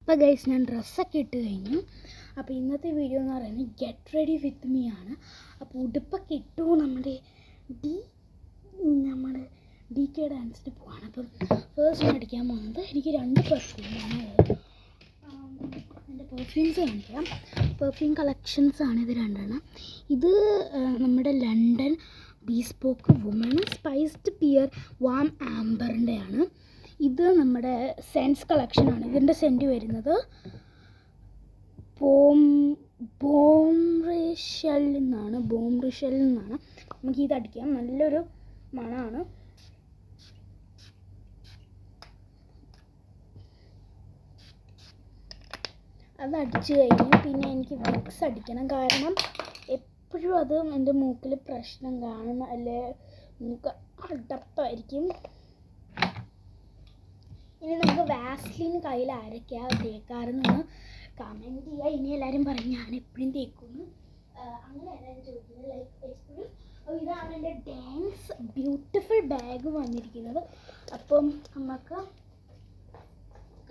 അപ്പോൾ ഗൈസ് ഞാൻ ഡ്രസ്സൊക്കെ ഇട്ട് കഴിഞ്ഞു. അപ്പോൾ ഇന്നത്തെ വീഡിയോ എന്ന് പറയുന്നത് ഗെറ്റ് റെഡി വിത്ത് മീ ആണ്. അപ്പോൾ ഉടുപ്പൊക്കെ ഇട്ടു നമ്മുടെ DK ഡാൻസിന് പോവാണ്. അപ്പം ഫേസ്റ്റ് ഞാൻ അടിക്കാൻ പോകുന്നത് എനിക്ക് 2 പെർഫ്യൂമാണ്. എൻ്റെ പെർഫ്യൂംസ് കാണിക്കാം. പെർഫ്യൂം കളക്ഷൻസാണ് ഇത് 2 ഇത് നമ്മുടെ London bespoke woman spiced pear warm ആംബറിൻ്റെയാണ്. ഇത് നമ്മുടെ സെൻസ് കളക്ഷനാണ്. ഇതിൻ്റെ സെൻറ്റ് വരുന്നത് ബോംറിഷെൽ നിന്നാണ്. നമുക്ക് ഇത് അടിക്കാം. നല്ലൊരു മണമാണ്. അത് അടിച്ചു കഴിഞ്ഞ് പിന്നെ എനിക്ക് വിക്സ് അടിക്കണം. കാരണം എപ്പോഴും അത് എൻ്റെ മൂക്കിൽ പ്രശ്നം കാണും, അല്ലേ മൂക്ക് അടപ്പായിരിക്കും. ഇനി നമുക്ക് വാസ്ലിൻ കയ്യിൽ ആരൊക്കെയാണ് തേക്കാറെന്ന് കമൻറ്റ് ചെയ്യുക. ഇനി എല്ലാവരും പറയും ഞാൻ എപ്പോഴും തേക്കുന്നു, അങ്ങനെ എല്ലാവരും ചോദിക്കുന്നത്. ലൈക്ക് എപ്പോഴും ഇതാണ് എൻ്റെ ഡാൻസ് ബ്യൂട്ടിഫുൾ ബാഗ് വന്നിരിക്കുന്നത്. അപ്പം നമുക്ക്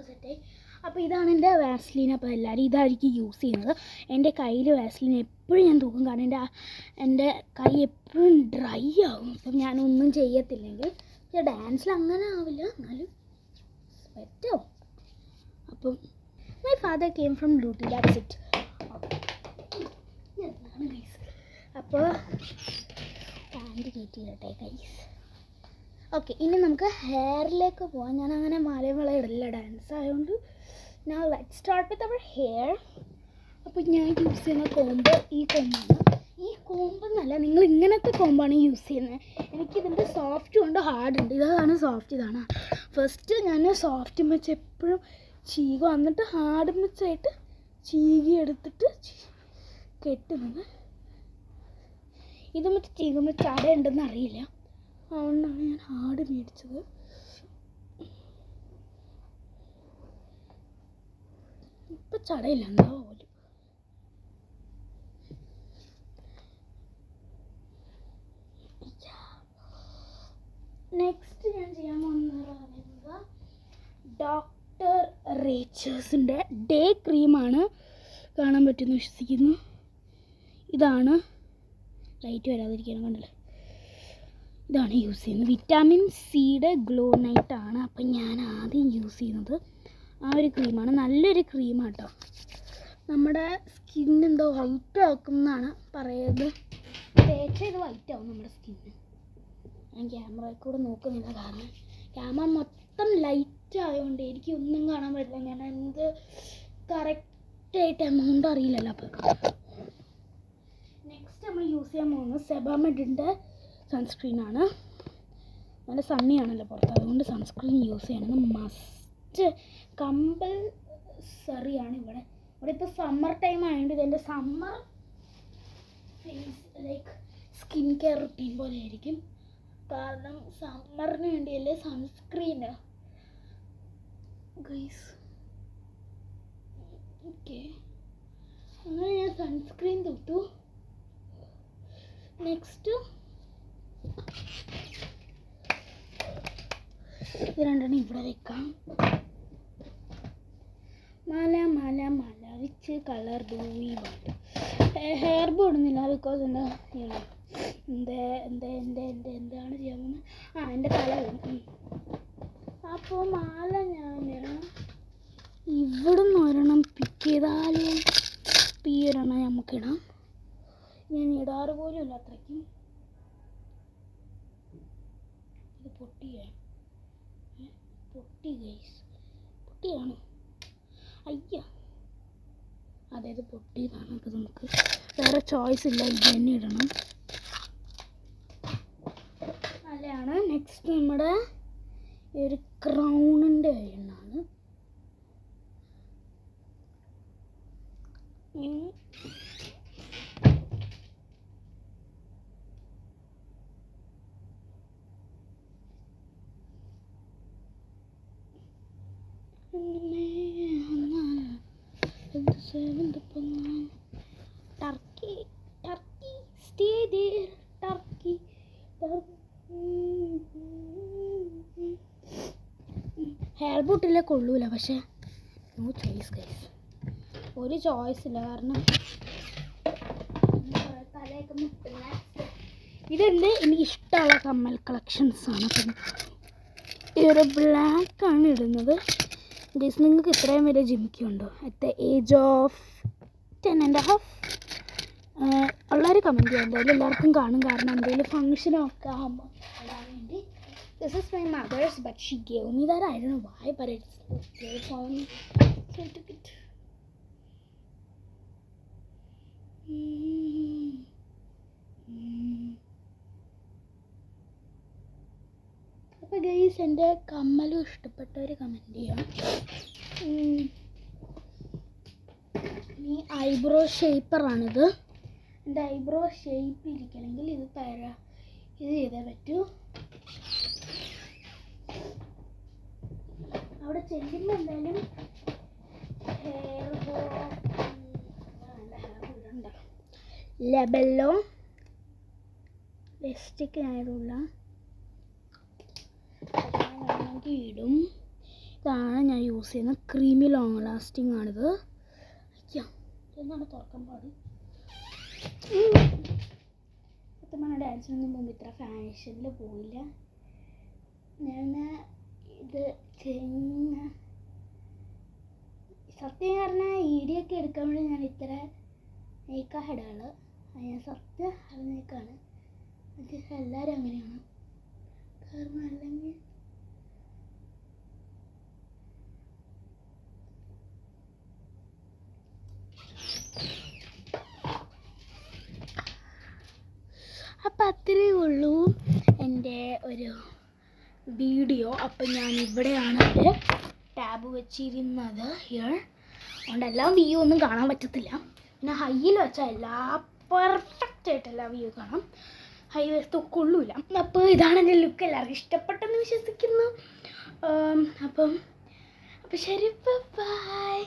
സെറ്റായി. അപ്പോൾ ഇതാണ് എൻ്റെ വാസ്ലിൻ. അപ്പോൾ എല്ലാവരും ഇതായിരിക്കും യൂസ് ചെയ്യുന്നത്. എൻ്റെ കയ്യിൽ വാസ്ലിൻ എപ്പോഴും ഞാൻ തൂക്കും, കാരണം എൻ്റെ കൈ എപ്പോഴും ഡ്രൈ ആകും. അപ്പം ഞാനൊന്നും ചെയ്യത്തില്ലെങ്കിൽ. പക്ഷേ ഡാൻസിൽ അങ്ങനെ ആവില്ല, എന്നാലും പറ്റും. അപ്പം മൈ ഫാദർ കെയിം ഫ്രം ലൂട്ടി, ദാറ്റ്സ് ഇറ്റ്. അപ്പോൾ പാൻറ്റ് കയറ്റിയിട്ടെ ഗൈസ്. ഓക്കെ, ഇനി നമുക്ക് ഹെയറിലേക്ക് പോകാം. ഞാൻ അങ്ങനെ മാലവള ഇടില്ല ഡാൻസ് ആയതുകൊണ്ട്. Now let's start with our hair. അപ്പോൾ ഞാൻ യൂസ് ചെയ്യുന്ന കോമ്പ് ഈ കോമ്പാണ്. ഈ കോമ്പെന്നല്ല, നിങ്ങൾ ഇങ്ങനത്തെ കോമ്പാണ് യൂസ് ചെയ്യുന്നത്. എനിക്കിതിൻ്റെ സോഫ്റ്റും ഉണ്ട് ഹാർഡ് ഉണ്ട്. ഇതാണ് സോഫ്റ്റ്, ഇതാണ്. ഫസ്റ്റ് ഞാൻ സോഫ്റ്റ് വെച്ച് എപ്പോഴും ചീകും, എന്നിട്ട് ഹാർഡ് വെച്ചായിട്ട് ചീകി എടുത്തിട്ട് കെട്ടുന്നത്. ഇത് മറ്റേ ചീകുമ്പോൾ ചടയുണ്ടെന്ന് അറിയില്ല, അതുകൊണ്ടാണ് ഞാൻ ഹാർഡ് മേടിച്ചത്. ഇപ്പം ചടയില്ല, എന്താ പോലും. നെക്സ്റ്റ് ഞാൻ ചെയ്യാൻ പോകുന്നത് ഡോക്ടർ റേച്ചേഴ്സിൻ്റെ ഡേ ക്രീമാണ്. കാണാൻ പറ്റുമെന്ന് വിശ്വസിക്കുന്നു. ഇതാണ് ലൈറ്റ് വരാതിരിക്കണം, കണ്ടല്ലേ. ഇതാണ് യൂസ് ചെയ്യുന്നത്. വിറ്റാമിൻ സിയുടെ ഗ്ലോ നൈറ്റാണ്. അപ്പം ഞാൻ ആദ്യം യൂസ് ചെയ്യുന്നത് ആ ഒരു ക്രീമാണ്. നല്ലൊരു ക്രീമാണ് കേട്ടോ. നമ്മുടെ സ്കിൻ എന്തോ വൈറ്റ് ആക്കും എന്നാണ് പറയുന്നത്. തേച്ച ഇത് വൈറ്റ് ആവും നമ്മുടെ സ്കിന്ന്. ഞാൻ ക്യാമറയിൽ കൂടെ നോക്കുന്നില്ല, കാരണം ക്യാമറ മൊത്തം ലൈറ്റ് ആയതുകൊണ്ട് എനിക്ക് ഒന്നും കാണാൻ പറ്റില്ല. ഞാൻ എന്ത് കറക്റ്റായിട്ട് എമൗണ്ട് അറിയില്ലല്ലോ. അപ്പോൾ നെക്സ്റ്റ് നമ്മൾ യൂസ് ചെയ്യാൻ പോകുന്നത് സെബാമെഡിൻ്റെ സൺസ്ക്രീനാണ്. നല്ല സണ്ണിയാണല്ലോ പുറത്ത്, അതുകൊണ്ട് സൺസ്ക്രീൻ യൂസ് ചെയ്യണമെന്ന് മസ്റ്റ് കമ്പൽസറിയാണ്. ഇവിടെ ഇപ്പോൾ സമ്മർ ടൈം ആയതുകൊണ്ട് ഇതെൻ്റെ summer face like skin care routine പോലെ ആയിരിക്കും. കാരണം സമ്മറിന് വേണ്ടിയല്ലേ സൺസ്ക്രീന് ഗൈസ്. ഓക്കെ, അങ്ങനെ ഞാൻ സൺസ്ക്രീൻ തൊട്ടു. നെക്സ്റ്റ് ഇത് 2 ഇവിടെ വെക്കാം. മാല which colour do we want. Hair bow ഇടുന്നില്ല, ബിക്കോസ് എന്താണ് ചെയ്യാൻ പോകുന്നത്? എൻ്റെ തല വരും. അപ്പോൾ മാല ഞാൻ ഇവിടെ നിന്ന് ഒരെണ്ണം പിക്ക് ചെയ്താൽ ഈ ഒരെണ്ണം നമുക്കിടാം. ഞാൻ ഇടാറ് പോലും ഇല്ല അത്രയ്ക്കും. ഇത് പൊട്ടി ഗൈസ്, പൊട്ടിയാണ്. അയ്യ, അതായത് പൊട്ടിയതാണ്. അപ്പോൾ നമുക്ക് വേറെ ചോയ്സ് ഇല്ല, ഇത് തന്നെ ഇടണം. നല്ലതാണ്. നെക്സ്റ്റ് നമ്മുടെ ഒരു ക്രൗണിൻ്റെ എണ്ണാണ്. Turkey stay there, turkey. Hair ബോട്ടിലെ കൊള്ളൂല, പക്ഷെ നോ ചോയ്സ് ഗൈസ്, ഒരു ചോയ്സ് ഇല്ല. കാരണം തലയൊക്കെ മുട്ടുന്ന ഇതെൻ്റെ എനിക്കിഷ്ടമുള്ള കമ്മൽ കളക്ഷൻസാണ്. അപ്പം ഈ ഒരു ബ്ലാക്കാണ് ഇടുന്നത് ഗൈസ്. നിങ്ങൾക്ക് ഇത്രയും വരെ ജിമിക്കുണ്ടോ അറ്റ് ദ ഏജ് ഓഫ് 10.5? ഉള്ളവർ കമൻറ്റ് ചെയ്യാം, എന്തായാലും എല്ലാവർക്കും കാണും. കാരണം എന്തെങ്കിലും ഫങ്ഷനൊക്കെ ആകുമ്പോൾ ഇടാൻ വേണ്ടി. This is my mother's, but she gave me that. I don't know why, but it's very for me. So I took it. അപ്പോൾ ഗൈസ്, എൻ്റെ കമ്മലും ഇഷ്ടപ്പെട്ടവർ കമൻറ്റ് ചെയ്യാം. ഈ ഐബ്രോ ഷേപ്പറാണിത്. എൻ്റെ ഐബ്രോ ഷേപ്പ് ഇരിക്കണമെങ്കിൽ ഇത് ചെയ്തേ പറ്റൂ. അവിടെ ചെല്ലുമ്പോൾ എന്തായാലും ലെബല്ലോ ലിപ്സ്റ്റിക്ക് ഞാനിടില്ല, വേണമെങ്കിൽ ഇടും. ഇതാണ് ഞാൻ യൂസ് ചെയ്യുന്നത്. ക്രീമി ലോങ് ലാസ്റ്റിംഗ് ആണിത്. എന്നാണ് തുറക്കാൻ പാട്. സത്യമാണ് ഡാൻസിനൊന്നും മുമ്പ് ഇത്ര ഫാഷനിൽ പോയില്ല ഞാൻ. ഇത് സത്യം പറഞ്ഞാൽ ഈടിയൊക്കെ എടുക്കാൻ വേണ്ടി ഞാൻ ഇത്ര മേക്കപ്പ് ഇടാണ്. ഞാൻ സത്യം അറിഞ്ഞേക്കാണ്. അത് എല്ലാവരും അങ്ങനെയാണ്. കാരണം അല്ലെങ്കിൽ അപ്പം അത്രയേ ഉള്ളൂ എൻ്റെ ഒരു വീഡിയോ. അപ്പം ഞാൻ ഇവിടെയാണ് എൻ്റെ ടാബ് വെച്ചിരുന്നത് ഹിയർ. അതുകൊണ്ട് എല്ലാ വ്യൂ ഒന്നും കാണാൻ പറ്റത്തില്ല. പിന്നെ ഹൈയിൽ വെച്ചാൽ പെർഫെക്റ്റ് ആയിട്ട് എല്ലാ വ്യൂ കാണാം. ഹൈ വെച്ച് കൊള്ളൂല. അപ്പോൾ ഇതാണ് എൻ്റെ ലുക്ക്. എല്ലാവർക്കും ഇഷ്ടപ്പെട്ടെന്ന് വിശ്വസിക്കുന്നു. അപ്പം ശരി, ബൈ.